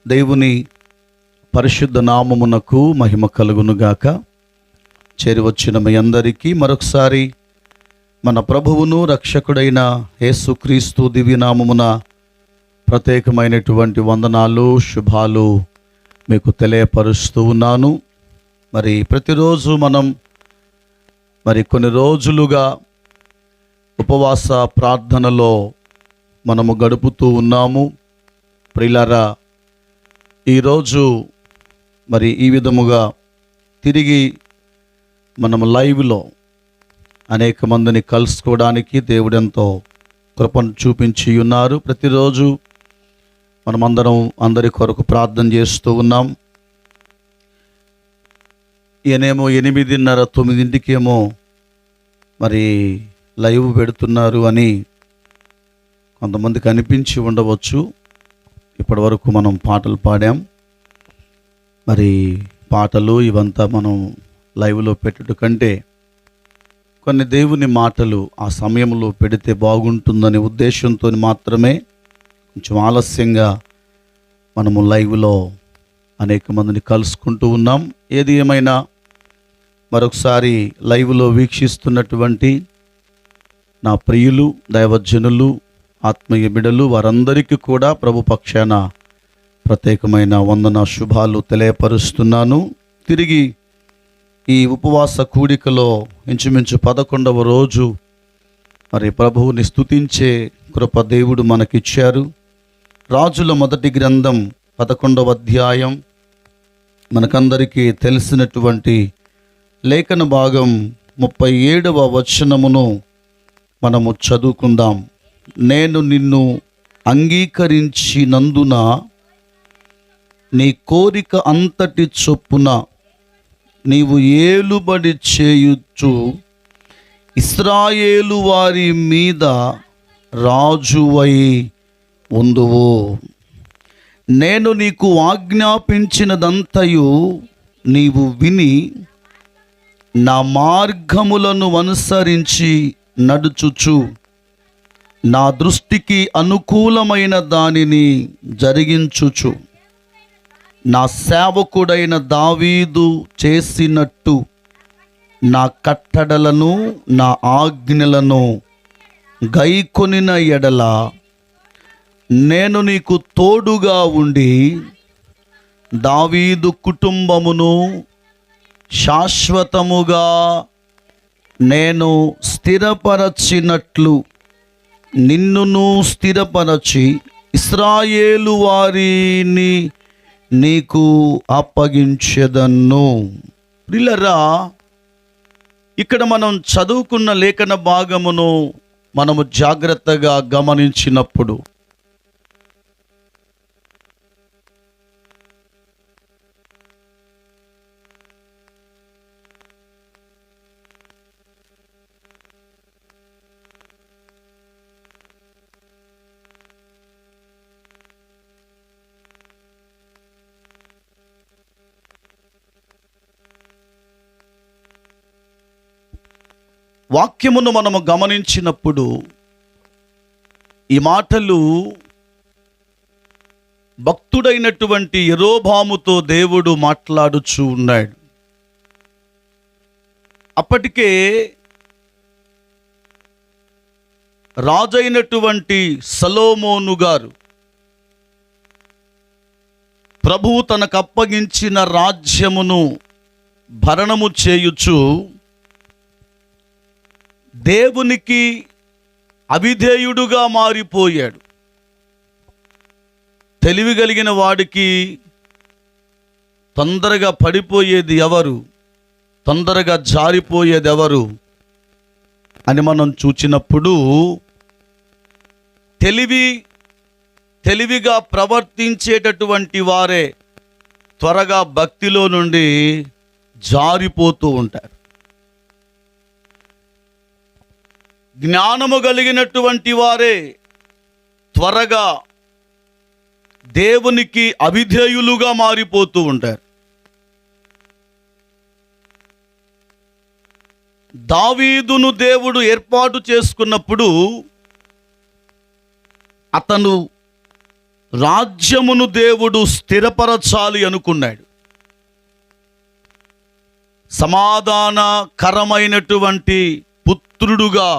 దేవుని పరిశుద్ధ నామమునకు మహిమ కలుగునుగాక. చేరివచ్చిన మీ అందరికీ మరొకసారి మన ప్రభువును రక్షకుడైన యేసుక్రీస్తు దివ్యనామమున ప్రత్యేకమైనటువంటి వందనాలు, శుభాలు మీకు తెలియపరుస్తూ ఉన్నాను. మరి ప్రతిరోజు మనం కొన్ని రోజులుగా ఉపవాస ప్రార్థనలో మనము గడుపుతూ ఉన్నాము. ప్రియులారా, ఈరోజు ఈ విధముగా తిరిగి మనము లైవ్లో అనేక మందిని కలుసుకోవడానికి దేవుడెంతో కృపను చూపించి ఉన్నారు. ప్రతిరోజు మనమందరం అందరి కొరకు ప్రార్థన చేస్తూ ఉన్నాం. ఈయనేమో 8:30, 9 లైవ్ పెడుతున్నారు అని కొంతమందికి అనిపించి ఉండవచ్చు. ఇప్పటి వరకు మనం పాటలు పాడాం. పాటలు ఇవంతా మనం లైవ్లో పెట్టుట కంటే కొన్ని దేవుని మాటలు ఆ సమయంలో పెడితే బాగుంటుందనే ఉద్దేశంతో మాత్రమే కొంచెం ఆలస్యంగా మనము లైవ్లో అనేక మందిని కలుసుకుంటూ ఉన్నాం. ఏది ఏమైనా మరొకసారి లైవ్లో వీక్షిస్తున్నటువంటి నా ప్రియులు, దైవజనులు, ఆత్మీయ బిడ్డలు వారందరికీ కూడా ప్రభు పక్షాన ప్రత్యేకమైన వందన శుభాలు తెలియపరుస్తున్నాను. తిరిగి ఈ ఉపవాస కూడికలో ఇంచుమించు 11వ రోజు ప్రభువుని స్తుతించే కృప దేవుడు మనకిచ్చారు. రాజుల మొదటి గ్రంథం 11వ అధ్యాయం మనకందరికీ తెలిసినటువంటి లేఖన భాగం 37వ వచనమును మనము చదువుకుందాం. నేను నిన్ను అంగీకరించినందున నీ కోరిక అంతటి చొప్పున నీవు ఏలుబడి చేయుచు ఇశ్రాయేలు వారి మీద రాజువై ఉందువు. నేను నీకు ఆజ్ఞాపించినదంతయు నీవు విని నా మార్గములను అనుసరించి నడుచుచు నా దృష్టికి అనుకూలమైన దానిని జరిగించుచు నా సేవకుడైన దావీదు చేసినట్టు నా కట్టడలను నా ఆజ్ఞలను గైకొనిన ఎడల నేను నీకు తోడుగా ఉండి దావీదు కుటుంబమును శాశ్వతముగా నేను స్థిరపరచినట్లు నిన్నును స్థిరపరచి ఇశ్రాయేలు వారిని నీకు అప్పగించెదను. ప్రియులారా, ఇక్కడ మనం చదువుకున్న లేఖన భాగమును మనము జాగ్రత్తగా గమనించినప్పుడు వాక్యమును మనము గమనించినప్పుడు ఈ మాటలు భక్తుడైనటువంటి యెరోబాముతో దేవుడు మాట్లాడుచూ ఉన్నాడు. అప్పటికే రాజైనటువంటి సొలొమోను గారు ప్రభువు తనకు అప్పగించిన రాజ్యమును భరణము చేయుచు దేవునికి అవిధేయుడుగా మారిపోయాడు. తెలివి కలిగిన వాడికి తొందరగా పడిపోయేది ఎవరు, తొందరగా జారిపోయేది ఎవరు అని మనం చూచినప్పుడు తెలివిగా ప్రవర్తించేటటువంటి వారే త్వరగా భక్తిలో నుండి జారిపోతూ ఉంటారు. జ్ఞానము కలిగినటువంటి వారే త్వరగా దేవునికి అవిధేయులుగా మారిపోతూ ఉంటారు. దావీదును దేవుడు ఏర్పాటు చేసుకున్నప్పుడు అతను రాజ్యమును దేవుడు స్థిరపరచాలి అనుకున్నాడు. సమాధానకరమైనటువంటి పుత్రుడుగా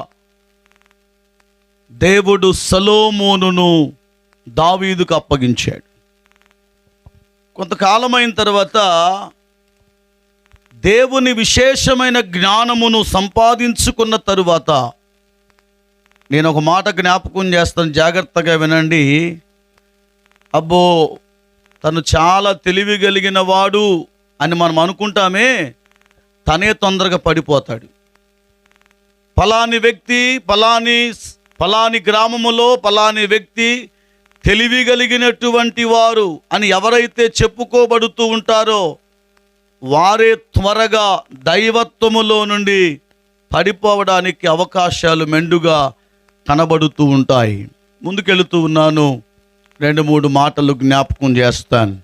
దేవుడు సొలొమోనును దావీదుకు అప్పగించాడు. కొంతకాలమైన తర్వాత దేవుని విశేషమైన జ్ఞానమును సంపాదించుకున్న తరువాత, నేను ఒక మాట జ్ఞాపకం చేస్తాను, జాగ్రత్తగా వినండి. అబ్బో, తను చాలా తెలివి కలిగిన వాడు అని మనం అనుకుంటామే, తనే తొందరగా పడిపోతాడు. ఫలాని వ్యక్తి ఫలాని గ్రామములో ఫలాని వ్యక్తి తెలివి కలిగినటువంటి వారు అని ఎవరైతే చెప్పుకోబడుతూ ఉంటారో వారే త్వరగా దైవత్వములో నుండి పడిపోవడానికి అవకాశాలు మెండుగా కనబడుతూ ఉంటాయి. ముందుకెళుతూ ఉన్నాను, 2-3 మాటలు జ్ఞాపకం చేస్తాను.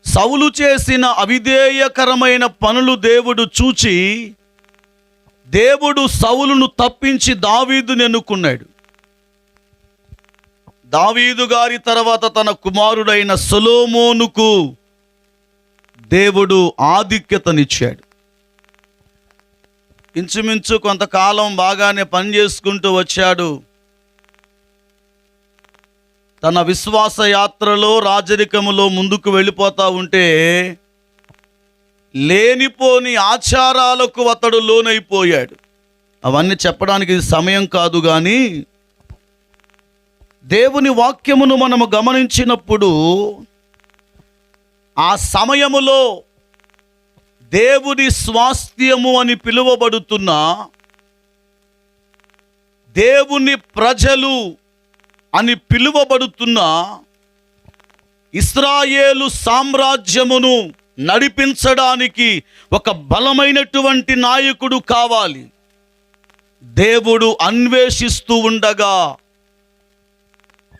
సౌలు చేసిన అవిధేయకరమైన పనులు దేవుడు చూచి, దేవుడు సౌలును తప్పించి దావీదుని ఎన్నుకున్నాడు. దావీదు గారి తర్వాత తన కుమారుడైన సొలొమోనుకు దేవుడు ఆధిక్యతనిచ్చాడు. ఇంచుమించు కొంతకాలం బాగానే పనిచేసుకుంటూ వచ్చాడు. తన విశ్వాస యాత్రలో రాజరికములో ముందుకు వెళ్ళిపోతూ ఉంటే లేనిపోని ఆచారాలకు అతడు లోనైపోయాడు. అవన్నీ చెప్పడానికి ఇది సమయం కాదు, కానీ దేవుని వాక్యమును మనము గమనించినప్పుడు ఆ సమయములో దేవుని స్వాస్థ్యము అని పిలువబడుతున్న దేవుని ప్రజలు అని పిలువబడుతున్న ఇశ్రాయేలు సామ్రాజ్యమును నడిపించడానికి ఒక బలమైనటువంటి నాయకుడు కావాలి. దేవుడు అన్వేషిస్తూ ఉండగా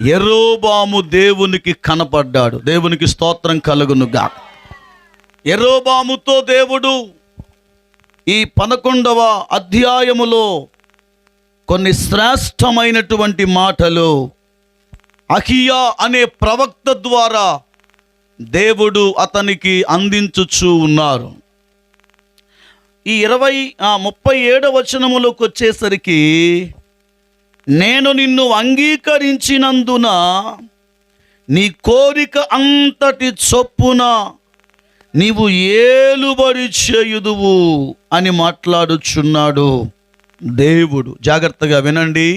యెరోబాము దేవునికి కనపడ్డాడు. దేవునికి స్తోత్రం కలుగునుగా. యెరోబాముతో దేవుడు ఈ 11వ అధ్యాయములో కొన్ని శ్రేష్టమైనటువంటి మాటలు అహియా అనే ప్రవక్త ద్వారా దేవుడు అతనికి అందించుచూ ఉన్నారు. ఈ 37వ వచనములోకి వచ్చేసరికి, నేను నిన్ను అంగీకరించినందున నీ కోరిక అంతటి చొప్పున నీవు ఏలుబడి చేయుదువు అని మాట్లాడుచున్నాడు దేవుడు. జాగ్రత్తగా వినండి.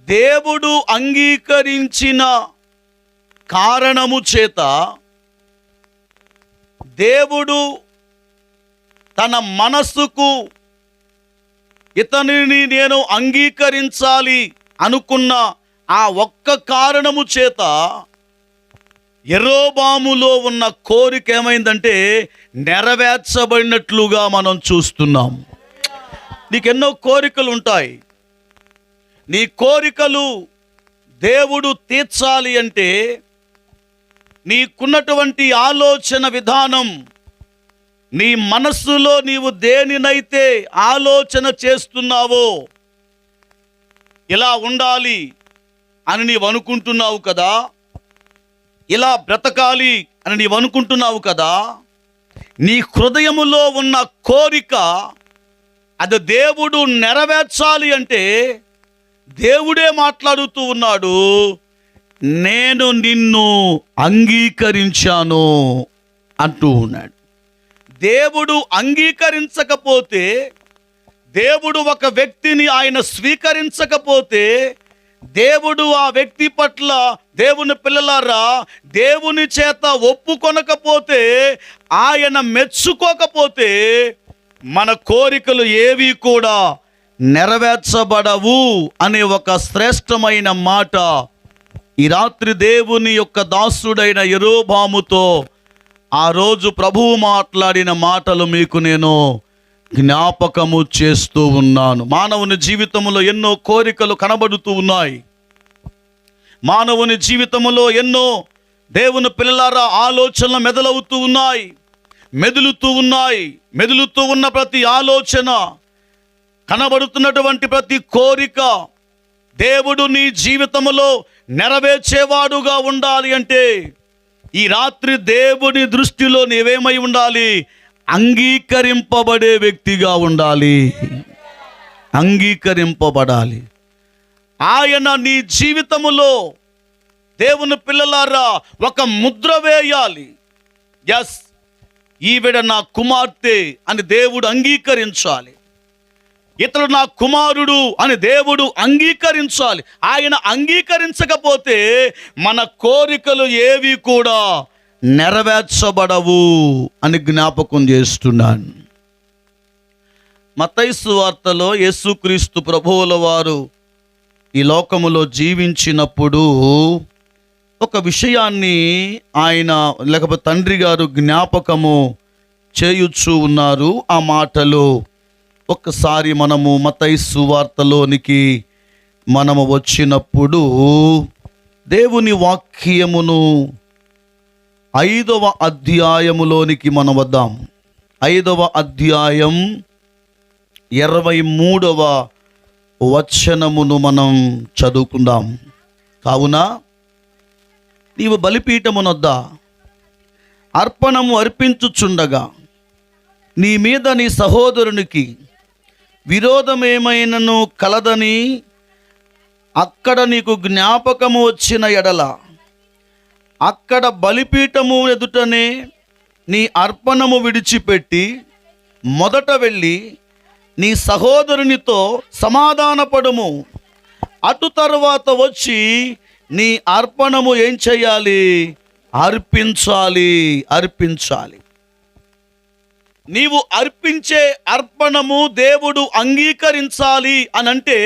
దేవుడు అంగీకరించిన కారణము చేత దేవుడు తన మనస్సుకు ఇతనిని నేను అంగీకరించాలి అనుకున్న ఆ ఒక్క కారణము చేత యెరోబాములో ఉన్న కోరిక ఏమైందంటే నెరవేర్చబడినట్లుగా మనం చూస్తున్నాం. నీకెన్నో కోరికలు ఉంటాయి. నీ కోరికలు దేవుడు తీర్చాలి అంటే నీకున్నటువంటి ఆలోచన విధానం, నీ మనస్సులో నీవు దేనినైతే ఆలోచన చేస్తున్నావో, ఇలా ఉండాలి అని నీవు అనుకుంటున్నావు కదా, ఇలా బ్రతకాలి అని నీవు అనుకుంటున్నావు కదా, నీ హృదయములో ఉన్న కోరిక అది దేవుడు నెరవేర్చాలి అంటే దేవుడే మాట్లాడుతూ ఉన్నాడు, నేను నిన్ను అంగీకరించాను అంటూ ఉన్నాడు. దేవుడు అంగీకరించకపోతే, దేవుడు ఒక వ్యక్తిని ఆయన స్వీకరించకపోతే, దేవుడు ఆ వ్యక్తి పట్ల, దేవుని పిల్లలారా, దేవుని చేత ఒప్పుకొనకపోతే, ఆయన మెచ్చుకోకపోతే మన కోరికలు ఏవి కూడా నెరవేర్చబడవు అనే ఒక శ్రేష్టమైన మాట ఈ రాత్రి దేవుని యొక్క దాసుడైన యెరోబాముతో ఆ రోజు ప్రభువు మాట్లాడిన మాటలు మీకు నేను జ్ఞాపకము చేస్తూ ఉన్నాను. మానవుని జీవితంలో ఎన్నో కోరికలు కనబడుతూ ఉన్నాయి. మానవుని జీవితంలో ఎన్నో దేవుని పిల్లలారా ఆలోచనలు మెదలవుతూ ఉన్నాయి, మెదులుతూ ఉన్నాయి. మెదులుతూ ఉన్న ప్రతి ఆలోచన, కనబడుతున్నటువంటి ప్రతి కోరిక దేవుడు నీ జీవితంలో నెరవేర్చేవాడుగా ఉండాలి అంటే ఈ రాత్రి దేవుని దృష్టిలో నీవేమై ఉండాలి? అంగీకరింపబడే వ్యక్తిగా ఉండాలి. అంగీకరింపబడాలి. ఆయన నీ జీవితములో దేవుని పిల్లలారా ఒక ముద్ర వేయాలి. ఎస్, ఈవిడ నా కుమార్తె అని దేవుడు అంగీకరించాలి. ఇతడు నా కుమారుడు అని దేవుడు అంగీకరించాలి. ఆయన అంగీకరించకపోతే మన కోరికలు ఏవి కూడా నెరవేర్చబడవు అని జ్ఞాపకం చేస్తున్నాను. మత్తయి సువార్తలో యేసుక్రీస్తు ప్రభువుల వారు ఈ లోకములో జీవించినప్పుడు ఒక విషయాన్ని ఆయన లేకపోతే తండ్రి గారు జ్ఞాపకము చేయుచూ ఉన్నారు. ఆ మాటలు ఒక్కసారి మనము మత్తయి సువార్తలోనికి మనము వచ్చినప్పుడు దేవుని వాక్యమును 5వ అధ్యాయములోనికి మనం వద్దాం. 5వ అధ్యాయం 23వ వచనమును మనం చదువుకుందాం. కావున నీవు బలిపీఠమునొద్ద అర్పణము అర్పించుచుండగా నీ మీద నీ సహోదరునికి విరోధమేమైనను కలదని అక్కడ నీకు జ్ఞాపకము వచ్చిన ఎడల అక్కడ బలిపీఠము ఎదుటనే నీ అర్పణము విడిచిపెట్టి మొదట వెళ్ళి నీ సహోదరునితో సమాధానపడుము. అటు తరువాత వచ్చి నీ అర్పణము ఏం చేయాలి? అర్పించాలి. నీవు అర్పించే అర్పణము దేవుడు అంగీకరించాలి అనంటే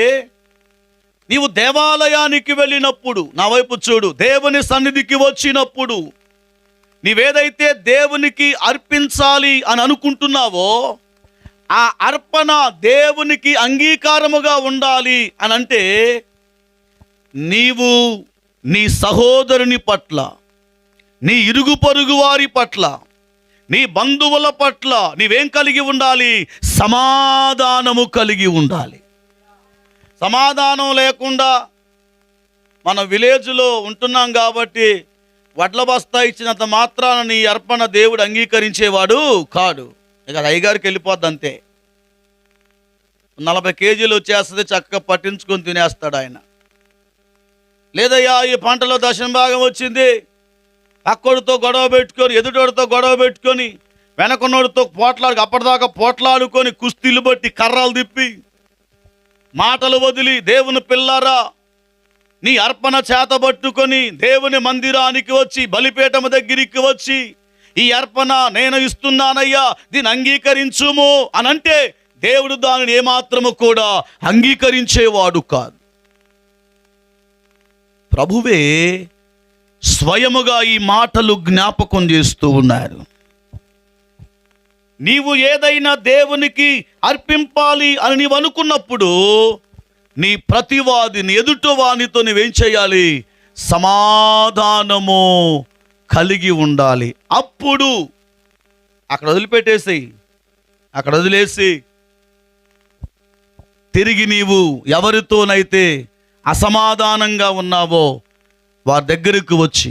నీవు దేవాలయానికి వెళ్ళినప్పుడు, నా వైపు చూడు, దేవుని సన్నిధికి వచ్చినప్పుడు నీవేదైతే దేవునికి అర్పించాలి అని అనుకుంటున్నావో ఆ అర్పణ దేవునికి అంగీకారముగా ఉండాలి అనంటే నీవు నీ సహోదరుని పట్ల, నీ ఇరుగు పొరుగు వారి పట్ల, నీ బంధువుల పట్ల నీవేం కలిగి ఉండాలి? సమాధానము కలిగి ఉండాలి. సమాధానం లేకుండా మన విలేజ్లో ఉంటున్నాం కాబట్టి వడ్ల బస్తా ఇచ్చినంత మాత్రాన నీ అర్పణ దేవుడు అంగీకరించేవాడు కాడు. ఇక అయ్యగారికి వెళ్ళిపోద్ది అంతే. 40 కేజీలు వచ్చేస్తుంది, చక్కగా పట్టించుకొని తినేస్తాడు ఆయన. లేదయ్యా ఈ పంటలో దశమ భాగం వచ్చింది, పక్కోడితో గొడవ పెట్టుకొని, ఎదుటోడితో గొడవ పెట్టుకొని, వెనకున్నోడితో అప్పటిదాకా పోట్లాడుకొని, కుస్తీలు బట్టి కర్రలు తిప్పి మాటలు వదిలి, దేవుని పిల్లారా నీ అర్పణ చేతబట్టుకొని దేవుని మందిరానికి వచ్చి బలిపీఠము దగ్గరికి వచ్చి ఈ అర్పణ నేను ఇస్తున్నానయ్యా, దీన్ని అంగీకరించుము అనంటే దేవుడు దానిని ఏమాత్రము కూడా అంగీకరించేవాడు కాదు. ప్రభువే స్వయముగా ఈ మాటలు జ్ఞాపకం చేస్తూ ఉన్నారు. నీవు ఏదైనా దేవునికి అర్పింపాలి అని నీవు అనుకున్నప్పుడు నీ ప్రతివాదిని, ఎదుటివానితో నువ్వేం చేయాలి? సమాధానము కలిగి ఉండాలి. అప్పుడు అక్కడ వదిలేసి తిరిగి నీవు ఎవరితోనైతే అసమాధానంగా ఉన్నావో వారి దగ్గరకు వచ్చి,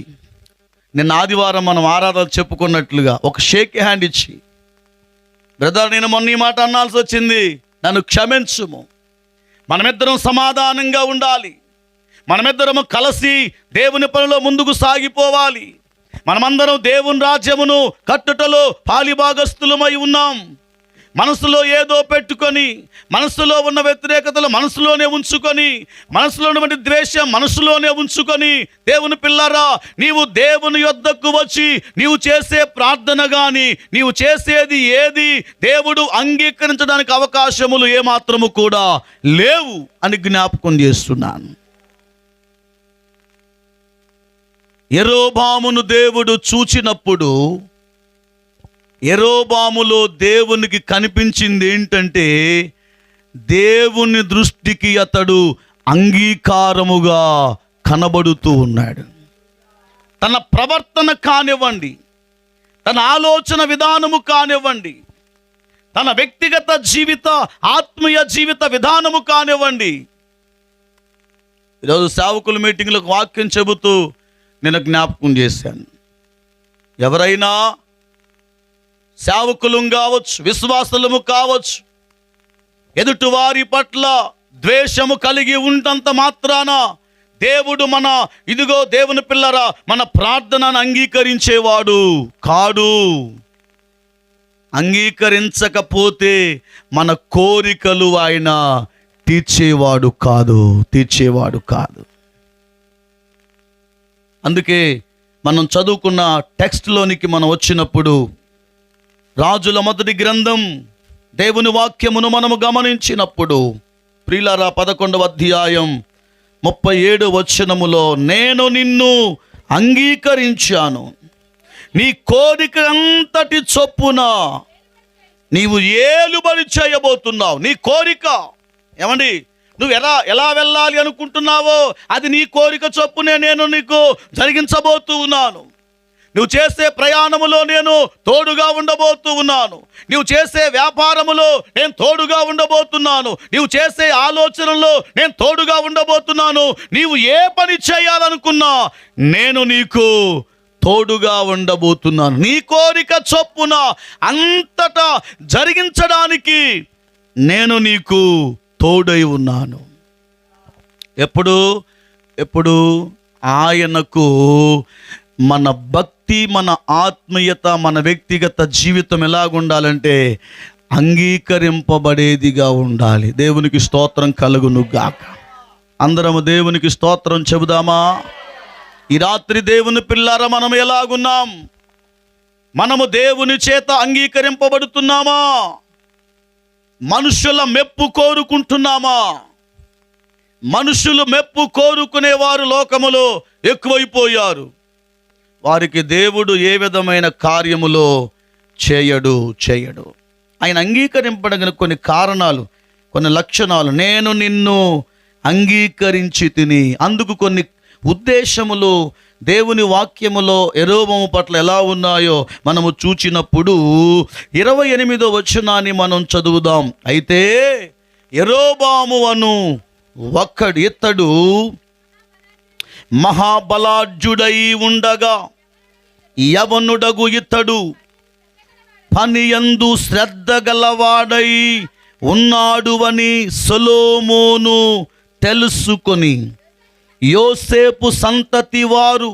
నిన్న ఆదివారం మనం ఆరాధన చెప్పుకున్నట్లుగా ఒక షేక్ హ్యాండ్ ఇచ్చి, బ్రదర్ నేను మొన్న ఈ మాట అనాల్సి వచ్చింది, నన్ను క్షమించుము. మనమిద్దరం సమాధానంగా ఉండాలి. మనమిద్దరము కలిసి దేవుని పనిలో ముందుకు సాగిపోవాలి. మనమందరం దేవుని రాజ్యమును కట్టుటలో పాలిభాగస్తులమై ఉన్నాం. మనసులో ఏదో పెట్టుకొని, మనసులో ఉన్న వ్యతిరేకతలు మనసులోనే ఉంచుకొని, మనసులో ఉన్నటువంటి ద్వేషం మనసులోనే ఉంచుకొని, దేవుని పిల్లారా నీవు దేవుని యొద్దకు వచ్చి నీవు చేసే ప్రార్థన కానీ, నీవు చేసేది ఏది దేవుడు అంగీకరించడానికి అవకాశములు ఏమాత్రము కూడా లేవు అని జ్ఞాపకం చేస్తున్నాను. యెరోబామును దేవుడు చూచినప్పుడు యెరోబాములో దేవునికి కనిపించింది ఏంటంటే, దేవుని దృష్టికి అతడు అంగీకారముగా కనబడుతూ ఉన్నాడు. తన ప్రవర్తన కానివ్వండి, తన ఆలోచన విధానము కానివ్వండి, తన వ్యక్తిగత జీవిత ఆత్మీయ జీవిత విధానము కానివ్వండి, ఈరోజు సేవకుల మీటింగ్లకు వాక్యం చెబుతూ నేను జ్ఞాపకం చేశాను. ఎవరైనా సేవకులం కావచ్చు, విశ్వాసులము కావచ్చు, ఎదుటివారి పట్ల ద్వేషము కలిగి ఉంటంత మాత్రాన దేవుడు దేవుని పిల్లరా, మన ప్రార్థనను అంగీకరించేవాడు కాడు. అంగీకరించకపోతే మన కోరికలు ఆయన తీర్చేవాడు కాదు. అందుకే మనం చదువుకున్న టెక్స్ట్లోనికి మనం వచ్చినప్పుడు, రాజుల మొదటి గ్రంథం దేవుని వాక్యమును మనము గమనించినప్పుడు, ప్రియులారా 11వ అధ్యాయం 37వ వచనములో, నేను నిన్ను అంగీకరించాను, నీ కోరిక అంతటి చొప్పున నీవు ఏలుబడి చేయబోతున్నావు. నీ కోరిక ఏమండి, నువ్వు ఎలా వెళ్ళాలి అనుకుంటున్నావో అది నీ కోరిక చొప్పునే నేను నీకు జరిగించబోతూ ఉన్నాను. నువ్వు చేసే ప్రయాణములో నేను తోడుగా ఉండబోతూ ఉన్నాను. నువ్వు చేసే వ్యాపారములో నేను తోడుగా ఉండబోతున్నాను. నువ్వు చేసే ఆలోచనలో నేను తోడుగా ఉండబోతున్నాను. నీవు ఏ పని చేయాలనుకున్నా నేను నీకు తోడుగా ఉండబోతున్నాను. నీ కోరిక చొప్పున అంతటా జరిగించడానికి నేను నీకు తోడై ఉన్నాను. ఎప్పుడు ఆయనకు మన భక్తి, మన ఆత్మీయత, మన వ్యక్తిగత జీవితం ఎలాగుండాలంటే అంగీకరింపబడేదిగా ఉండాలి. దేవునికి స్తోత్రం కలుగును గాక. అందరము దేవునికి స్తోత్రం చెబుదామా? ఈ రాత్రి దేవుని పిల్లారా, మనం ఎలాగున్నాం? మనము దేవుని చేత అంగీకరింపబడుతున్నామా? మనుషుల మెప్పు కోరుకుంటున్నామా? మనుషులు మెప్పు కోరుకునేవారు లోకములో ఎక్కువైపోయారు. వారికి దేవుడు ఏ విధమైన కార్యములో చేయడు. ఆయన అంగీకరింపడానికి కొన్ని కారణాలు, కొన్ని లక్షణాలు. నేను నిన్ను అంగీకరించి తిని, అందుకు కొన్ని ఉద్దేశములు దేవుని వాక్యములో యెరోబాము పట్ల ఎలా ఉన్నాయో మనము చూచినప్పుడు 28వ వచనాన్ని మనం చదువుదాం. అయితే యెరోబాము అను ఇతడు మహాబలాఢ్యుడై ఉండగా యవనుడగు ఇతడు పనియందు శ్రద్ధ గలవాడై ఉన్నాడు అని సొలొమోను తెలుసుకొని యోసేపు సంతతి వారు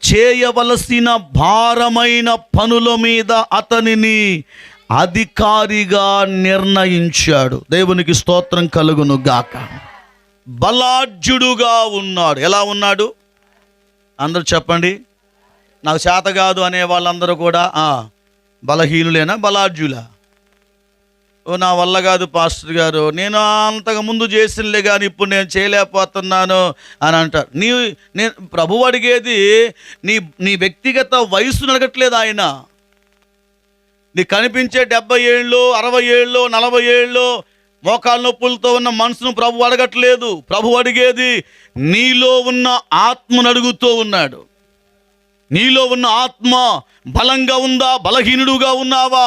చేయవలసిన భారమైన పనుల మీద అతనిని అధికారిగా నిర్ణయించాడు. దేవునికి స్తోత్రం కలుగును గాక. బలాఢ్యుడుగా ఉన్నాడు. ఎలా ఉన్నాడు? అందరూ చెప్పండి. నాకు చేత కాదు అనే వాళ్ళందరూ కూడా బలహీనులేనా, బలాఢ్యులా? నా వల్ల కాదు పాస్టర్ గారు, నేను అంతకుముందు చేసినలే కానీ ఇప్పుడు నేను చేయలేకపోతున్నాను అని అంటారు. నేను ప్రభు అడిగేది నీ వ్యక్తిగత వయసును అడగట్లేదు ఆయన. నీ కనిపించే 70 ఏళ్ళు, 60 ఏళ్ళు, 40 ఏళ్ళు మోకాళ్ళ నొప్పులతో ఉన్న మనసును ప్రభు అడగట్లేదు. ప్రభు అడిగేది నీలో ఉన్న ఆత్మను అడుగుతూ ఉన్నాడు. నీలో ఉన్న ఆత్మ బలంగా ఉందా, బలహీనుడుగా ఉన్నావా?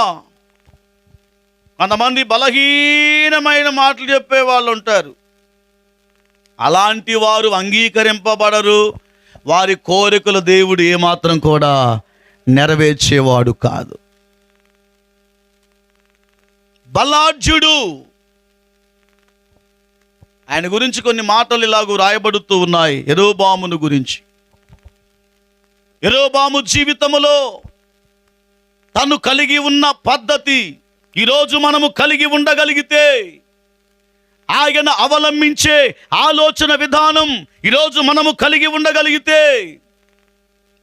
కొంతమంది బలహీనమైన మాటలు చెప్పే వాళ్ళు ఉంటారు. అలాంటి వారు అంగీకరింపబడరు. వారి కోరికలు దేవుడు ఏమాత్రం కూడా నెరవేర్చేవాడు కాదు. బలాఢ్యుడు, ఆయన గురించి కొన్ని మాటలు ఇలాగూ రాయబడుతూ ఉన్నాయి. యెరోబామును గురించి. యెరోబాము జీవితములో తను కలిగి ఉన్న పద్ధతి ఈరోజు మనము కలిగి ఉండగలిగితే, ఆయన అవలంబించే ఆలోచన విధానం ఈరోజు మనము కలిగి ఉండగలిగితే,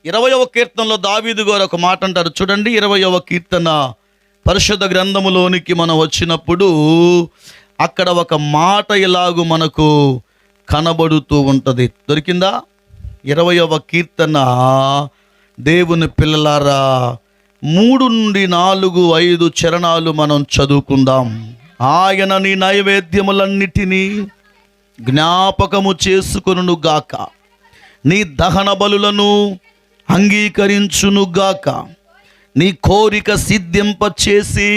20వ కీర్తనలో దావీదు గారు ఒక మాట అంటారు చూడండి. 20వ కీర్తన పరిశుద్ధ గ్రంథములోనికి మనం వచ్చినప్పుడు అక్కడ ఒక మాట ఇలాగూ మనకు కనబడుతూ ఉంటుంది. దొరికిందా? 20వ కీర్తన దేవుని పిల్లలారా 3 నుండి 4, 5 చరణాలు మనం చదువుకుందాం. ఆయన నీ నైవేద్యములన్నిటినీ జ్ఞాపకము చేసుకొనును గాక, నీ దహన బలులను అంగీకరించును గాక, నీ కోరిక సిద్ధింపచేసి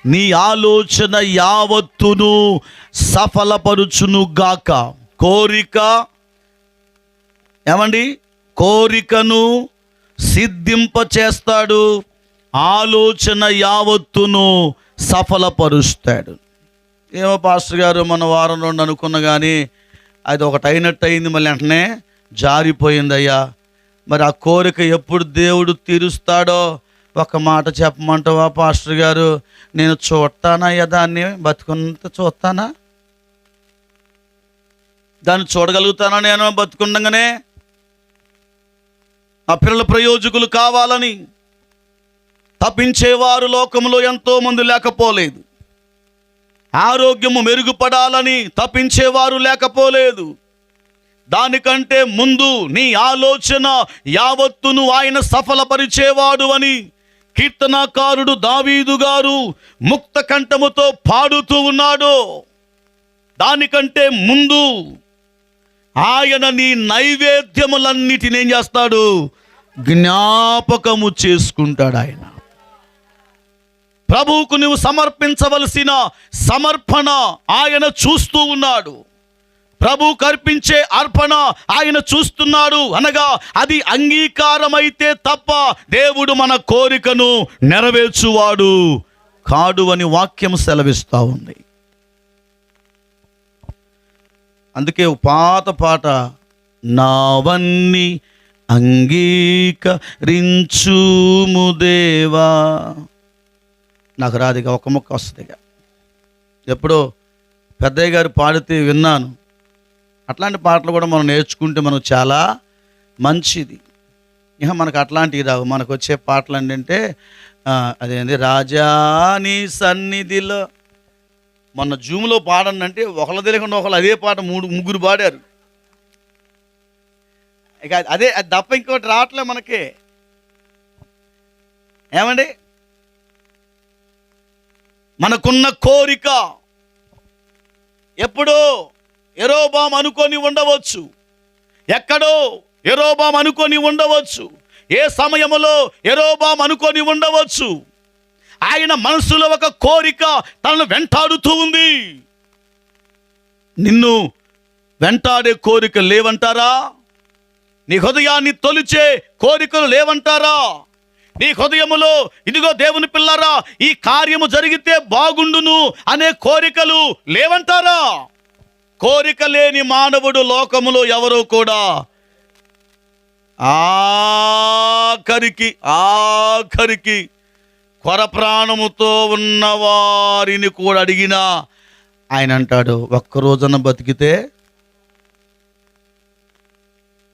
నీ ఆలోచన యావత్తును సఫలపరుచును గాక. కోరిక ఏమండి, కోరికను సిద్ధింపచేస్తాడు, ఆలోచన యావత్తును సఫలపరుస్తాడు. ఏమో పాస్టర్ గారు మన వారం రెండు అనుకున్నా కానీ అది ఒకటి అయినట్టు అయింది, మళ్ళీ వెంటనే జారిపోయిందయ్యా. మరి ఆ కోరిక ఎప్పుడు దేవుడు తీరుస్తాడో ఒక మాట చెప్పమంటావా పాస్టర్ గారు? నేను చూడతానయ్యా, దాన్ని బతుకున్నంత చూస్తానా? దాన్ని చూడగలుగుతానా నేను బతుకుండగానే? ఆ పిల్లల ప్రయోజకులు కావాలని తప్పించేవారు లోకంలో ఎంతోమంది లేకపోలేదు. ఆరోగ్యము మెరుగుపడాలని తప్పించేవారు లేకపోలేదు. దానికంటే ముందు నీ ఆలోచన యావత్తును ఆయన సఫలపరిచేవాడు అని కీర్తనాకారుడు దావీదు గారు ముక్త కంఠముతో పాడుతూ ఉన్నాడు. దానికంటే ముందు ఆయన నీ నైవేద్యములన్నిటిని ఏం చేస్తాడు? జ్ఞాపకము చేసుకుంటాడు. ఆయన ప్రభువుకు నువ్వు సమర్పించవలసిన సమర్పణ ఆయన చూస్తూ ఉన్నాడు. ప్రభువుకు అర్పించే అర్పణ ఆయన చూస్తున్నాడు. అనగా అది అంగీకారమైతే తప్ప దేవుడు మన కోరికను నెరవేర్చువాడు కాడు అని వాక్యం సెలవిస్తూ ఉంది. అందుకే పాత పాట, నావన్నీ అంగీకరించుము దేవా. నాకు రాదిగా, ఒక ముక్క వస్తుందిగా. ఎప్పుడో పెద్దయ్య గారు పాడితే విన్నాను. అట్లాంటి పాటలు కూడా మనం నేర్చుకుంటే మనకు చాలా మంచిది. ఇక మనకు అట్లాంటివి రావు. మనకు వచ్చే పాటలు ఏంటంటే అదేంటి, రాజాని సన్నిధిలో. మొన్న జూమ్లో పాడండి అంటే ఒకళ్ళు తెలియకుండా ఒకళ్ళు అదే పాట ముగ్గురు పాడారు. ఇక అదే అది తప్ప ఇంకోటి రావట్లే మనకి. ఏమండి, మనకున్న కోరిక ఎప్పుడో యెరోబాము అనుకొని ఉండవచ్చు, ఎక్కడో యెరోబాము అనుకొని ఉండవచ్చు, ఏ సమయంలో యెరోబాము అనుకొని ఉండవచ్చు. ఆయన మనసులో ఒక కోరిక తనను వెంటాడుతూ ఉంది. నిన్ను వెంటాడే కోరిక లేవంటారా? నీ హృదయాన్ని తొలిచే కోరికలు లేవంటారా? నీ హృదయములో ఇదిగో దేవుని పిల్లరా ఈ కార్యము జరిగితే బాగుండును అనే కోరికలు లేవంటారా? కోరిక లేని మానవుడు లోకములో ఎవరో కూడా ఆఖరికి కొర ప్రాణముతో ఉన్నవారిని కూడా అడిగినా ఆయన అంటాడు, ఒక్కరోజున బతికితే.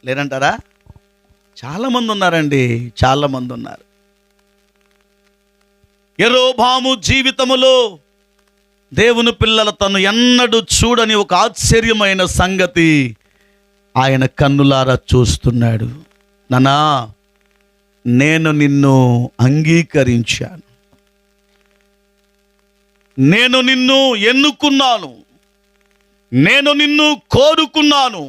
లేరంటారా? చాలామంది ఉన్నారండి, చాలామంది ఉన్నారు. యెరోబాము జీవితములో దేవుని పిల్లల తను ఎన్నడూ చూడని ఒక ఆశ్చర్యమైన సంగతి ఆయన కన్నులారా చూస్తున్నాడు. నానా, నేను నిన్ను అంగీకరించాను, నేను నిన్ను ఎన్నుకున్నాను, నేను నిన్ను కోరుకున్నాను.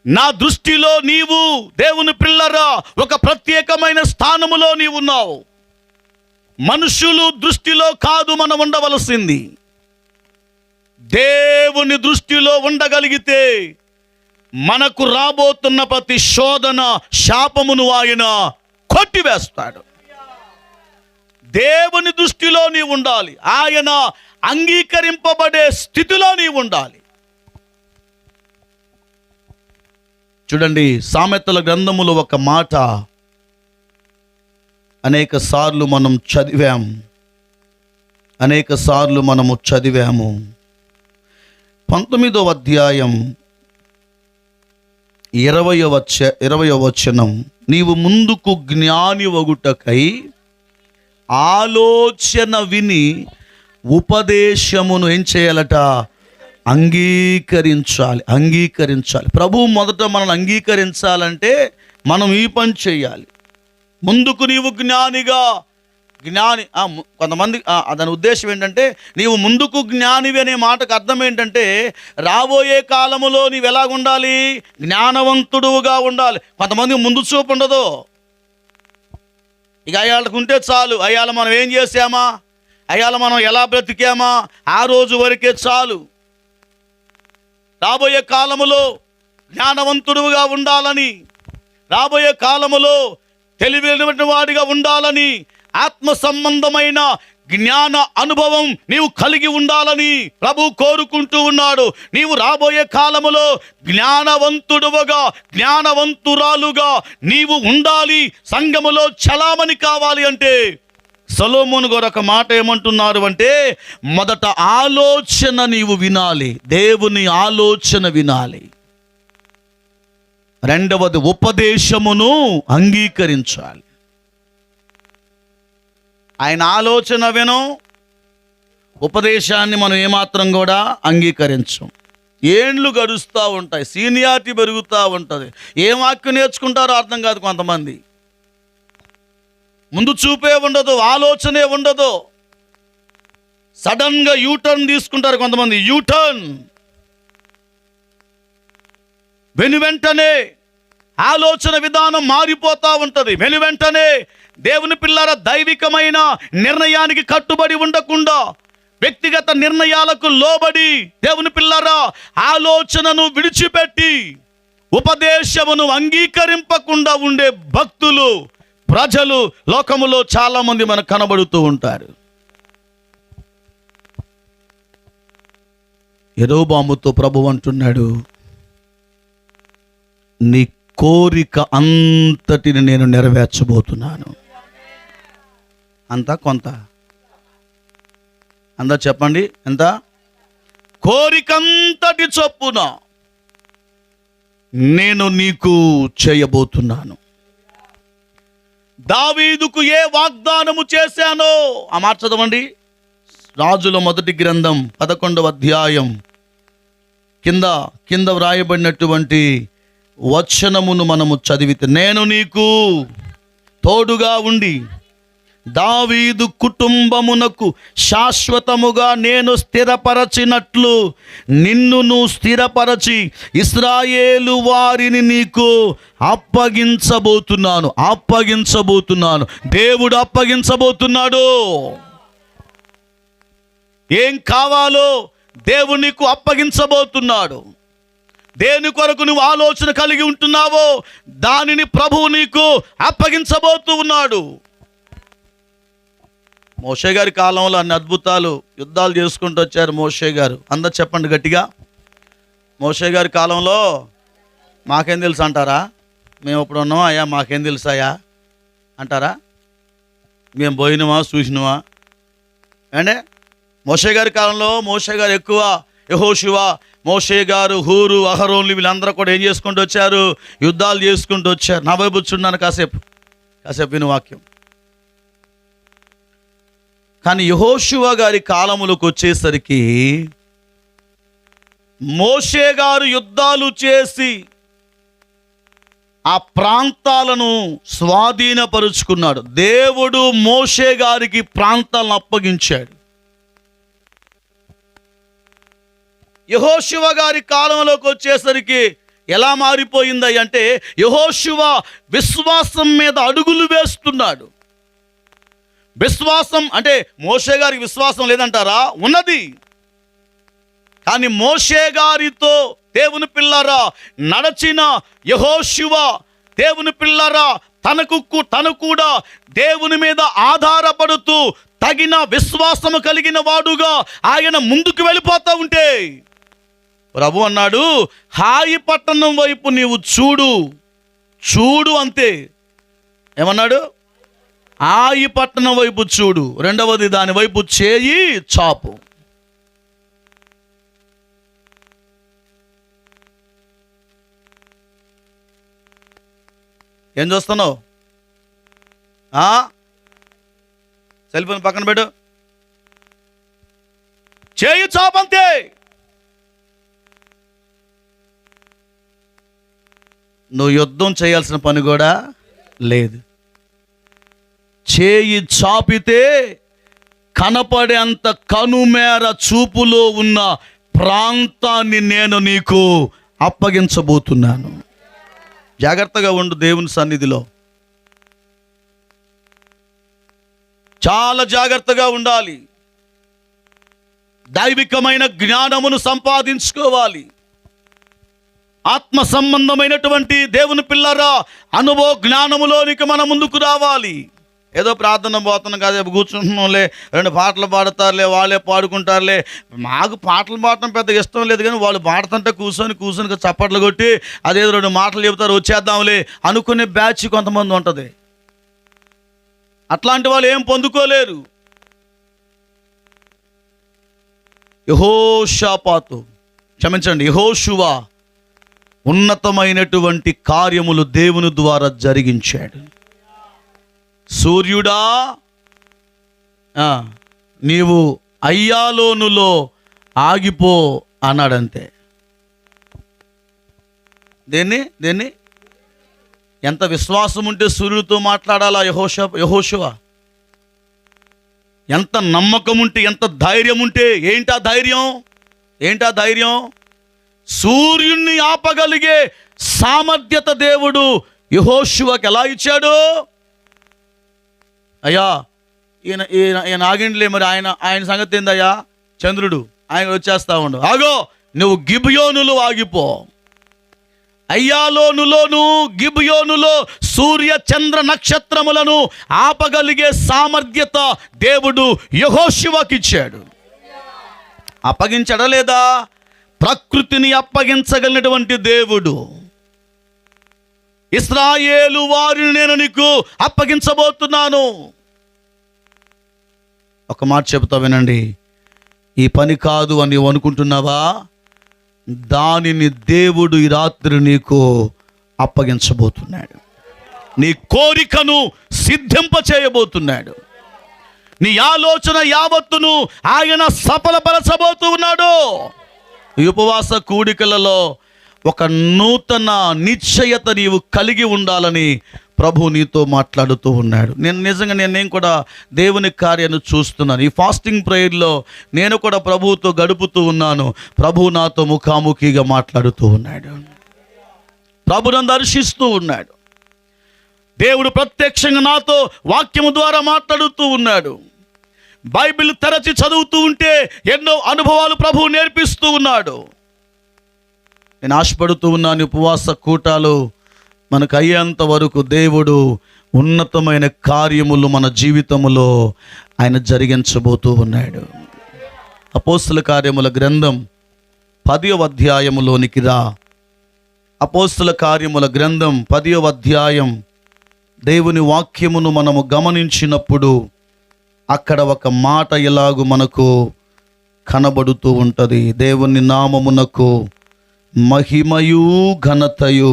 నా దృష్టిలో నీవు దేవుని పిల్లరా ఒక ప్రత్యేకమైన స్థానములో నీవు ఉన్నావు. మనుషులు దృష్టిలో కాదు మనం ఉండవలసింది, దేవుని దృష్టిలో ఉండగలిగితే మనకు రాబోతున్న ప్రతి శోధన శాపమును ఆయన కొట్టివేస్తాడు. దేవుని దృష్టిలో నీవు ఉండాలి, ఆయన అంగీకరింపబడే స్థితిలో నీవు ఉండాలి. చూడండి, సామెతల గ్రంథములో ఒక మాట అనేక సార్లు మనము చదివాము. 19వ అధ్యాయం 20వ వచనం, నీవు ముందుకు జ్ఞాని వగుటకై ఆలోచన విని ఉపదేశమును ఏం చేయాలట? అంగీకరించాలి. ప్రభువు మొదట మనల్ని అంగీకరించాలంటే మనం ఈ పని చేయాలి. ముందుకు నీవు జ్ఞాని కొంతమంది దాని ఉద్దేశం ఏంటంటే, నీవు ముందుకు జ్ఞానివి అనే మాటకు అర్థం ఏంటంటే, రాబోయే కాలములో నీవు ఎలాగుండాలి? జ్ఞానవంతుడుగా ఉండాలి. కొంతమంది ముందు చూపు ఉండదు. ఇక అయ్యాళ్ళకు ఉంటే చాలు, అయ్యాల మనం ఏం చేసామా, అయ్యాల మనం ఎలా బ్రతికామా, ఆ రోజు వరకే చాలు. రాబోయే కాలములో జ్ఞానవంతుడుగా ఉండాలని, రాబోయే కాలములో తెలివైన వాడిగా ఉండాలని, ఆత్మ సంబంధమైన జ్ఞాన అనుభవం నీవు కలిగి ఉండాలని ప్రభు కోరుకుంటూ ఉన్నాడు. నీవు రాబోయే కాలములో జ్ఞానవంతుడుగా, జ్ఞానవంతురాలుగా నీవు ఉండాలి, సంఘములో చలామణి కావాలి అంటే సొలొమోను గారు ఒక మాట ఏమంటున్నారు అంటే, మొదట ఆలోచన నీవు వినాలి, దేవుని ఆలోచన వినాలి. రెండవది ఉపదేశమును అంగీకరించాలి. ఆయన ఆలోచన విను, ఉపదేశాన్ని మనం ఏమాత్రం కూడా అంగీకరించం. ఏండ్లు గడుస్తూ ఉంటాయి, సీనియారిటీ పెరుగుతూ ఉంటుంది. ఏం వాక్యం నేర్చుకుంటారో అర్థం కాదు. కొంతమంది ముందు చూపే ఉండదు, ఆలోచనే ఉండదు. సడన్గా యూటర్న్ తీసుకుంటారు కొంతమంది. యూటర్న్ వెంటనే ఆలోచన విధానం మారిపోతూ ఉంటుంది. వెంటనే దేవుని పిల్లల దైవికమైన నిర్ణయానికి కట్టుబడి ఉండకుండా వ్యక్తిగత నిర్ణయాలకు లోబడి దేవుని పిల్లరా ఆలోచనను విడిచిపెట్టి ఉపదేశమును అంగీకరింపకుండా ఉండే భక్తులు, ప్రజలు లోకములో చాలా మంది మనకు కనబడుతూ ఉంటారు. యెరోబాముతో ప్రభువు అంటున్నాడు, నీ కోరిక అంతటిని నేను నెరవేర్చబోతున్నాను. అంతా కొంత, అంతా చెప్పండి, ఎంత? కోరికంతటి చొప్పున నేను నీకు చేయబోతున్నాను. దావీదుకు ఏ వాగ్దానము చేశానో ఆ మాట చదవండి. రాజుల మొదటి గ్రంథం 11వ అధ్యాయం కింద వ్రాయబడినటువంటి వచనమును మనము చదివితే, నేను నీకు తోడుగా ఉండి దావీదు కుటుంబమునకు శాశ్వతముగా నేను స్థిరపరచినట్లు నిన్నును స్థిరపరచి ఇశ్రాయేలు వారిని నీకు అప్పగించబోతున్నాను. దేవుడు అప్పగించబోతున్నాడు. ఏం కావాలో దేవుడు నీకు అప్పగించబోతున్నాడు. దేని కొరకు నువ్వు ఆలోచన కలిగి ఉంటున్నావో దానిని ప్రభువు నీకు అప్పగించబోతూ ఉన్నాడు. మోషే గారి కాలంలో అన్ని అద్భుతాలు, యుద్ధాలు చేసుకుంటూ వచ్చారు మోషే గారు. అందరు చెప్పండి గట్టిగా. మోషే గారి కాలంలో మాకేం తెలుసు అంటారా? మేము ఇప్పుడు ఉన్నామా అయ్యా, మాకేం తెలుసాయా అంటారా? మేము పోయినమా చూసినవా అంటే? మోషే గారి కాలంలో మోషే గారు ఎక్కువ, యెహోషువ, మోషే గారు, హూరు, అహరోన్లు వీళ్ళందరూ కూడా ఏం చేసుకుంటూ వచ్చారు? యుద్ధాలు చేసుకుంటూ వచ్చారు. నా వైపు చూన్నాను, కాసేపు విను వాక్యం. కానీ యెహోషువ గారి కాలములకు వచ్చేసరికి మోషే గారు యుద్ధాలు చేసి ఆ ప్రాంతాలను స్వాధీనపరుచుకున్నాడు. దేవుడు మోషే గారికి ప్రాంతాలను అప్పగించాడు. యెహోషువ గారి కాలంలోకి వచ్చేసరికి ఎలా మారిపోయింది అంటే, యెహోషువ విశ్వాసం మీద అడుగులు వేస్తున్నాడు. విశ్వాసం అంటే మోషే గారికి విశ్వాసం లేదంటారా? ఉన్నది. కానీ మోషే గారితో దేవుని పిల్లరా నడచిన యెహోషువ, దేవుని పిల్లరా తను కూడా దేవుని మీద ఆధారపడుతూ తగిన విశ్వాసము కలిగిన వాడుగా ఆయన ముందుకు వెళ్ళిపోతూ ఉంటే ప్రభు అన్నాడు, హాయి పట్టణం వైపు నీవు చూడు అంతే. ఏమన్నాడు? హాయి పట్టణం వైపు చూడు. రెండవది, దాని వైపు చేయి చాపు. ఏం చూస్తున్నావు? సెల్ ఫోన్ పక్కన పెట్టు, చేయి చాపంతే. నువ్వు యుద్ధం చేయాల్సిన పని కూడా లేదు. చేయి చాపితే కనపడేంత కనుమేర చూపులో ఉన్న ప్రాంతాన్ని నేను నీకు అప్పగించబోతున్నాను. జాగ్రత్తగా ఉండు దేవుని సన్నిధిలో, చాలా జాగ్రత్తగా ఉండాలి. దైవికమైన జ్ఞానమును సంపాదించుకోవాలి. ఆత్మ సంబంధమైనటువంటి దేవుని పిల్లరా, అనుభవ జ్ఞానములోనికి మనం ముందుకు రావాలి. ఏదో ప్రార్థన పోతున్నాం కాదు, కూర్చుంటున్నాంలే, 2 పాటలు పాడతారులే, వాళ్ళే పాడుకుంటారులే. మాకు పాటలు పాడటం పెద్దగా ఇష్టం లేదు, కానీ వాళ్ళు పాడుతుంటే కూర్చొని చప్పట్లు కొట్టి అదేదో 2 మాటలు చెబుతారు, వచ్చేద్దాంలే అనుకునే బ్యాచ్ కొంతమంది ఉంటుంది. అట్లాంటి వాళ్ళు ఏం పొందుకోలేరు. యెహోషువ ఉన్నతమైనటువంటి కార్యములు దేవుని ద్వారా జరిగించాడు. సూర్యుడా, నీవు అయ్యాలోనులో ఆగిపో అన్నాడంతే. దేన్ని ఎంత విశ్వాసం ఉంటే సూర్యుడితో మాట్లాడాలా యెహోషువ? ఎంత నమ్మకం ఉంటే, ఎంత ధైర్యం ఉంటే. ఏంటా ధైర్యం? సూర్యుడిని ఆపగలిగే సామర్థ్యత దేవుడు యెహోషువకి ఎలా ఇచ్చాడు? అయ్యా ఈయన ఆగిండ్లే, మరి ఆయన సంగతి ఏందయ్యా? చంద్రుడు ఆయన వచ్చేస్తా ఉండు. ఆగో, నువ్వు గిబియోనులో ఆగిపో. అయ్యాలోనులోను గిబియోనులో సూర్య చంద్ర నక్షత్రములను ఆపగలిగే సామర్థ్యత దేవుడు యెహోషువకి ఇచ్చాడు. అప్పగించడా లేదా? ప్రకృతిని అప్పగించగలిగినటువంటి దేవుడు. ఇశ్రాయేలు వారిని నేను నీకు అప్పగించబోతున్నాను. ఒక మాట చెబుతా వినండి. ఈ పని కాదు అని నీవు అనుకుంటున్నావా? దానిని దేవుడు ఈ రాత్రి నీకు అప్పగించబోతున్నాడు. నీ కోరికను సిద్ధింప చేయబోతున్నాడు. నీ ఆలోచన యావత్తును ఆయన సఫలపరచబోతూ ఉన్నాడు. ఈ ఉపవాస కూడికలలో ఒక నూతన నిశ్చయత నీవు కలిగి ఉండాలని ప్రభు నీతో మాట్లాడుతూ ఉన్నాడు. నేను కూడా దేవుని కార్యాన్ని చూస్తున్నాను. ఈ ఫాస్టింగ్ ప్రేయర్లో నేను కూడా ప్రభువుతో గడుపుతూ ఉన్నాను. ప్రభు నాతో ముఖాముఖిగా మాట్లాడుతూ ఉన్నాడు. ప్రభు నన్ను దర్శిస్తూ ఉన్నాడు. దేవుడు ప్రత్యక్షంగా నాతో వాక్యము ద్వారా మాట్లాడుతూ ఉన్నాడు. బైబిల్ తెరచి చదువుతూ ఉంటే ఎన్నో అనుభవాలు ప్రభువు నేర్పిస్తూ ఉన్నాడు. నేను ఆశపడుతూ ఉన్నాను, ఉపవాస కూటాలు మనకు అయ్యేంత వరకు దేవుడు ఉన్నతమైన కార్యములు మన జీవితములో ఆయన జరిగించబోతూ ఉన్నాడు. అపోస్తల కార్యముల గ్రంథం 10వ అధ్యాయములోనికి రా. అపోస్తల కార్యముల గ్రంథం 10వ అధ్యాయం దేవుని వాక్యమును మనము గమనించినప్పుడు అక్కడ ఒక మాట ఇలాగు మనకు కనబడుతూ ఉంటుంది. దేవుని నామమునకు మహిమయు ఘనతయు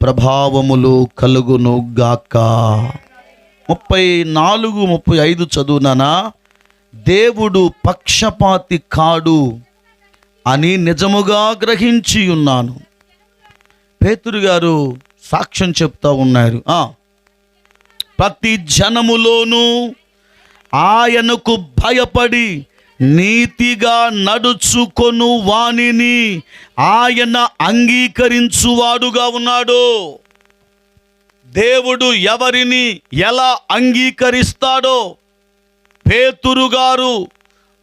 ప్రభావములు కలుగును గాక. 34-35 చదువునానా? దేవుడు పక్షపాతి కాడు అని నిజముగా గ్రహించి ఉన్నాను. పేతురు గారు సాక్ష్యం చెప్తా ఉన్నారు. ప్రతి జనములోనూ ఆయనకు భయపడి నీతిగా నడుచుకొను వానిని ఆయన అంగీకరించువాడుగా ఉన్నాడు. దేవుడు ఎవరిని ఎలా అంగీకరిస్తాడో పేతురు గారు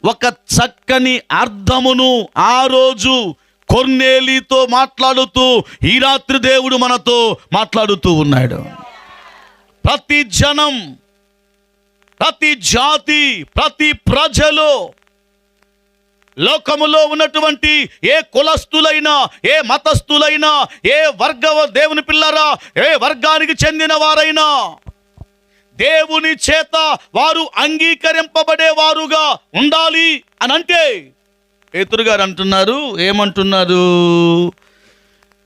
ఒక చక్కని అర్థమును ఆ రోజు కొర్నేలితో మాట్లాడుతూ ఈ రాత్రి దేవుడు మనతో మాట్లాడుతూ ఉన్నాడు. ప్రతి జనం, ప్రతి జాతి, ప్రతి ప్రజలు, లోకములో ఉన్నటువంటి ఏ కులస్తులైనా, ఏ మతస్థులైనా, ఏ దేవుని పిల్లరా, ఏ వర్గానికి చెందిన వారైనా దేవుని చేత వారు అంగీకరింపబడేవారుగా ఉండాలి అని అంటే పేతురు గారు అంటున్నారు, ఏమంటున్నారు?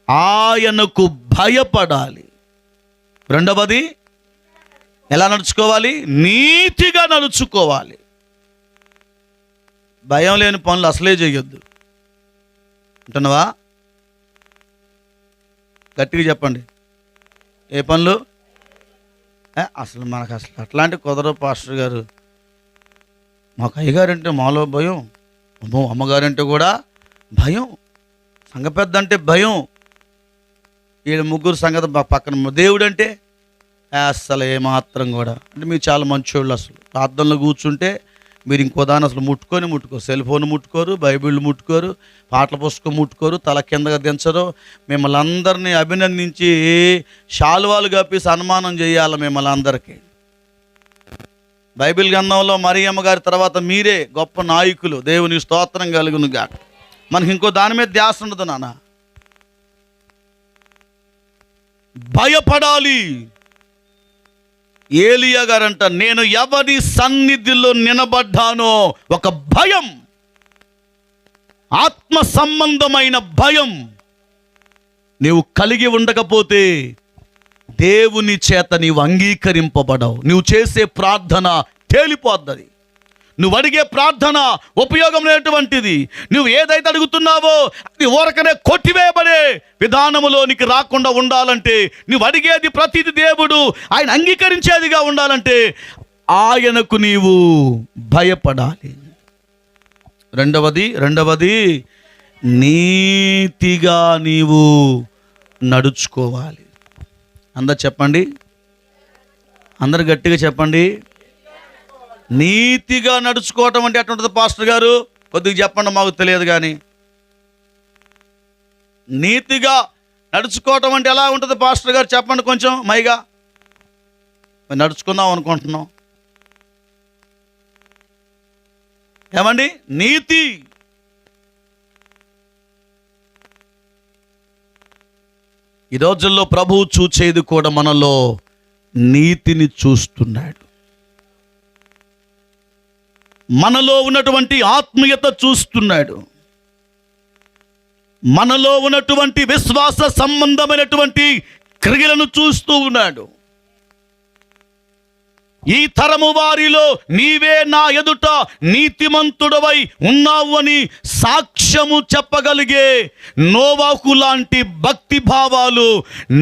ఆయనకు భయపడాలి. రెండవది ఎలా నడుచుకోవాలి? నీతిగా నడుచుకోవాలి. భయం లేని పనులు అసలే చేయొద్దు. అంటున్నావా? గట్టిగా చెప్పండి. ఏ పనులు? అసలు మనకు అసలు అట్లాంటి కుదరదు పాస్టర్ గారు. మాకు అయ్యగారంటే మాలో భయం, అమ్మగారంటే కూడా భయం, సంఘ పెద్ద అంటే భయం, వీళ్ళ ముగ్గురు సంగతి పక్కన. దేవుడు అంటే అస్సలు ఏమాత్రం కూడా. అంటే మీరు చాలా మంచోళ్ళు. అసలు ప్రార్థనలో కూర్చుంటే మీరు ఇంకో దాన్ని అసలు ముట్టుకోరు, సెల్ ఫోన్ ముట్టుకోరు, బైబిల్ ముట్టుకోరు, పాటల పుస్తకం ముట్టుకోరు, తల కిందగా దించరు. మిమ్మల్ని అందరినీ అభినందించి శాలువాలు కప్పి సన్మానం చేయాలి మిమ్మల్ని అందరికీ. బైబిల్ గ్రంథంలో మరియమ్మ గారి తర్వాత మీరే గొప్ప నాయకులు, దేవుని స్తోత్రం కలుగును గాక. మనకి ఇంకో దాని మీద ధ్యాస ఉండదు నాన్న. భయపడాలి. ఏలియా గారంట, నేను ఎవరి సన్నిధిలో నిలబడ్డానో ఒక భయం, ఆత్మ సంబంధమైన భయం నీవు కలిగి ఉండకపోతే దేవుని చేత నీవు అంగీకరింపబడవు. నువ్వు చేసే ప్రార్థన తేలిపోద్దది. నువ్వు అడిగే ప్రార్థన ఉపయోగం లేనటువంటిది. నువ్వు ఏదైతే అడుగుతున్నావో అది ఊరకనే కొట్టివేయబడే విధానములోనికి రాకుండా ఉండాలంటే, నువ్వు అడిగేది ప్రతిది దేవుడు ఆయన అంగీకరించేదిగా ఉండాలంటే ఆయనకు నీవు భయపడాలి. రెండవది నీతిగా నీవు నడుచుకోవాలి. అందరు చెప్పండి, అందరు గట్టిగా చెప్పండి. నీతిగా నడుచుకోవటం అంటే ఎట్లా ఉంటుంది పాస్టర్ గారు? కొద్దిగా చెప్పండి, మాకు తెలియదు. కానీ నీతిగా నడుచుకోవటం అంటే ఎలా ఉంటుంది పాస్టర్ గారు? చెప్పండి కొంచెం మైగా. నడుచుకుందాం అనుకుంటున్నాం. ఏమండి నీతి? ఈ రోజుల్లో ప్రభువు చూచేది కూడా మనలో నీతిని చూస్తున్నాడు. మనలో ఉన్నటువంటి ఆత్మీయత చూస్తున్నాడు. మనలో ఉన్నటువంటి విశ్వాస సంబంధమైనటువంటి క్రియలను చూస్తూ ఉన్నాడు. ఈ తరము వారిలో నీవే నా ఎదుట నీతిమంతుడవై ఉన్నావు అని సాక్ష్యము చెప్పగలిగే నోవాహు లాంటి భక్తి భావాలు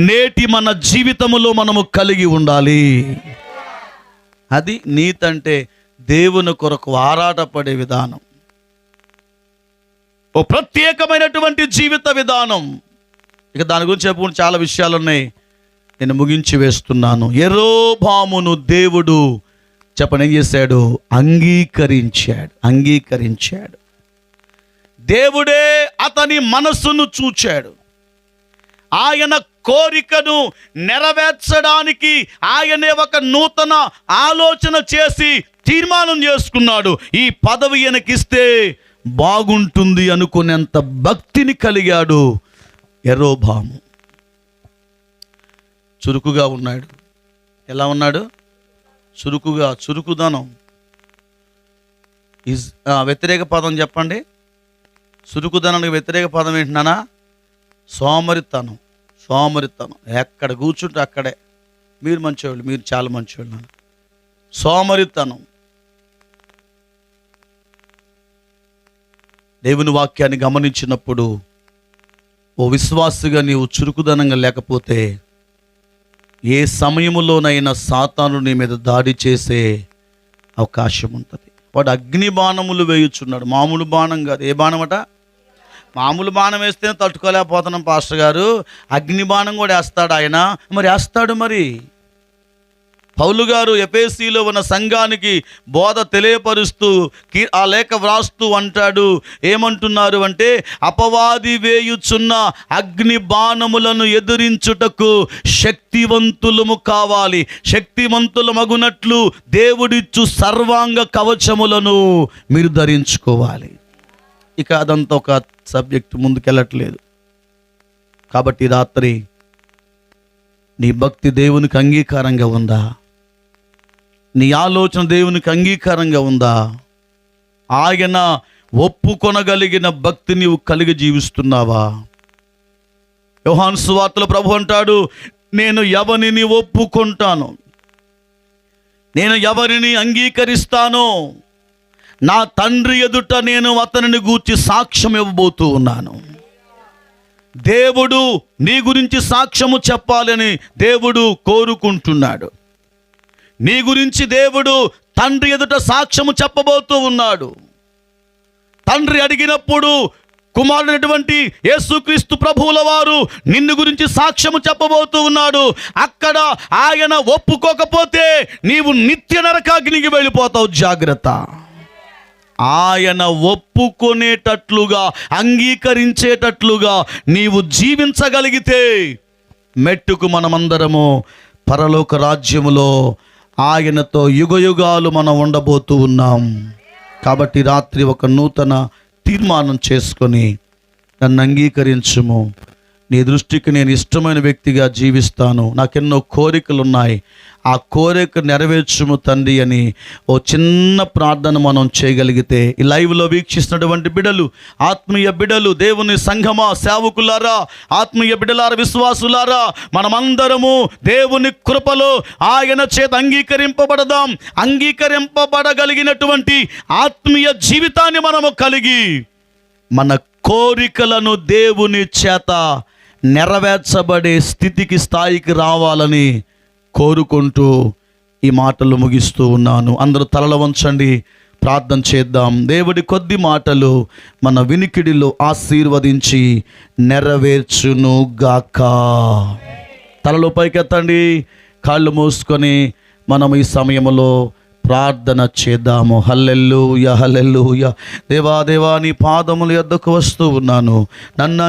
నేటి మన జీవితములో మనము కలిగి ఉండాలి. అది నీతి అంటే, దేవుని కొరకు ఆరాటపడే విధానం, ఓ ప్రత్యేకమైనటువంటి జీవిత విధానం. ఇక దాని గురించి చెప్పుకుంటే చాలా విషయాలు ఉన్నాయి, నేను ముగించి వేస్తున్నాను. యెరోబామును దేవుడు చెప్పని ఏం చేశాడు? అంగీకరించాడు. దేవుడే అతని మనస్సును చూచాడు. ఆయన కోరికను నెరవేర్చడానికి ఆయనే ఒక నూతన ఆలోచన చేసి తీర్మానం చేసుకున్నాడు. ఈ పదవి ఈయనకిస్తే బాగుంటుంది అనుకునేంత భక్తిని కలిగాడు యెరోబాము. చురుకుగా ఉన్నాడు. ఎలా ఉన్నాడు? చురుకుదనం. వ్యతిరేక పదం చెప్పండి. చురుకుదనానికి వ్యతిరేక పదం ఏంటన్నా? సోమరితనం. ఎక్కడ కూర్చుంటే అక్కడే. మీరు మంచివాళ్ళు, మీరు చాలా మంచివాళ్ళు. సోమరితనం. దేవుని వాక్యాన్ని గమనించినప్పుడు ఓ విశ్వాసిగా నీవు చురుకుదనంగా లేకపోతే ఏ సమయములోనైనా సాతాను నీ మీద దాడి చేసే అవకాశం ఉంటుంది. వాడు అగ్ని బాణములు వేయుచున్నాడు. మామూలు బాణం కాదు. ఏ బాణం అట? మామూలు బాణం వేస్తేనే తట్టుకోలేకపోతున్నాం పాస్టర్ గారు, అగ్ని బాణం కూడా వేస్తాడు ఆయన. మరి వేస్తాడు. మరి పౌలు గారు ఎఫెసీలో ఉన్న సంఘానికి బోధ తెలియపరుస్తూ ఆ లేఖ వ్రాస్తూ అంటాడు. ఏమంటున్నారు అంటే, అపవాది వేయుచున్న అగ్ని బాణములను ఎదురించుటకు శక్తివంతులము కావాలి. శక్తివంతులమగునట్లు దేవుడిచ్చు సర్వాంగ కవచములను మీరు ధరించుకోవాలి. ఇక అదంతా ఒక సబ్జెక్ట్, ముందుకెళ్ళట్లేదు. కాబట్టి రాత్రి నీ భక్తి దేవునికి అంగీకారంగా ఉందా? నీ ఆలోచన దేవునికి అంగీకారంగా ఉందా? ఆయన ఒప్పుకొనగలిగిన భక్తి నీవు కలిగి జీవిస్తున్నావా? యోహాను సువార్తలో ప్రభు అంటాడు, నేను ఎవరిని ఒప్పుకుంటాను, నేను ఎవరిని అంగీకరిస్తానో నా తండ్రి ఎదుట నేను అతనిని గూర్చి సాక్ష్యం ఇవ్వబోతూ ఉన్నాను. దేవుడు నీ గురించి సాక్ష్యము చెప్పాలని దేవుడు కోరుకుంటున్నాడు. నీ గురించి దేవుడు తండ్రి ఎదుట సాక్ష్యము చెప్పబోతూ ఉన్నాడు. తండ్రి అడిగినప్పుడు కుమారుడైనటువంటి యేసుక్రీస్తు ప్రభువుల వారు నిన్ను గురించి సాక్ష్యము చెప్పబోతూ ఉన్నాడు. అక్కడ ఆయన ఒప్పుకోకపోతే నీవు నిత్య నరకాగ్నికి వెళ్ళిపోతావు. జాగ్రత్త. ఆయన ఒప్పుకొనేటట్లుగా, అంగీకరించేటట్లుగా నీవు జీవించగలిగితే మెట్టుకు మనమందరము పరలోక రాజ్యములో ఆయనతో యుగయుగాలు మనం ఉండబోతూ ఉన్నాం. కాబట్టి రాత్రి ఒక నూతన తీర్మానం చేసుకొని నన్ను అంగీకరించుము, నీ దృష్టికి నేను ఇష్టమైన వ్యక్తిగా జీవిస్తాను, నాకెన్నో కోరికలు ఉన్నాయి, ఆ కోరిక నెరవేర్చుము తండ్రి అని ఓ చిన్న ప్రార్థన మనం చేయగలిగితే, ఈ లైవ్లో వీక్షిస్తున్నటువంటి బిడ్డలు, ఆత్మీయ బిడ్డలు, దేవుని సంఘమా, సేవకులారా, ఆత్మీయ బిడ్డలారా, విశ్వాసులారా, మనమందరము దేవుని కృపలో ఆయన చేత అంగీకరింపబడదాం. అంగీకరింపబడగలిగినటువంటి ఆత్మీయ జీవితాన్ని మనము కలిగి మన కోరికలను దేవుని చేత నెరవేర్చబడే స్థాయికి రావాలని కోరుకుంటూ ఈ మాటలు ముగిస్తూ ఉన్నాను. అందరూ తలలు వంచండి, ప్రార్థన చేద్దాం. దేవుడి కొద్ది మాటలు మన వినికిడిలో ఆశీర్వదించి నెరవేర్చును గాక. తలలు పైకెత్తండి, కాళ్ళు మూసుకొని మనం ఈ సమయంలో ప్రార్థన చేద్దాము. హల్లెలూయా, హల్లెలూయా. దేవా నీ పాదముల యొద్దకు వస్తూ ఉన్నాను. నన్ను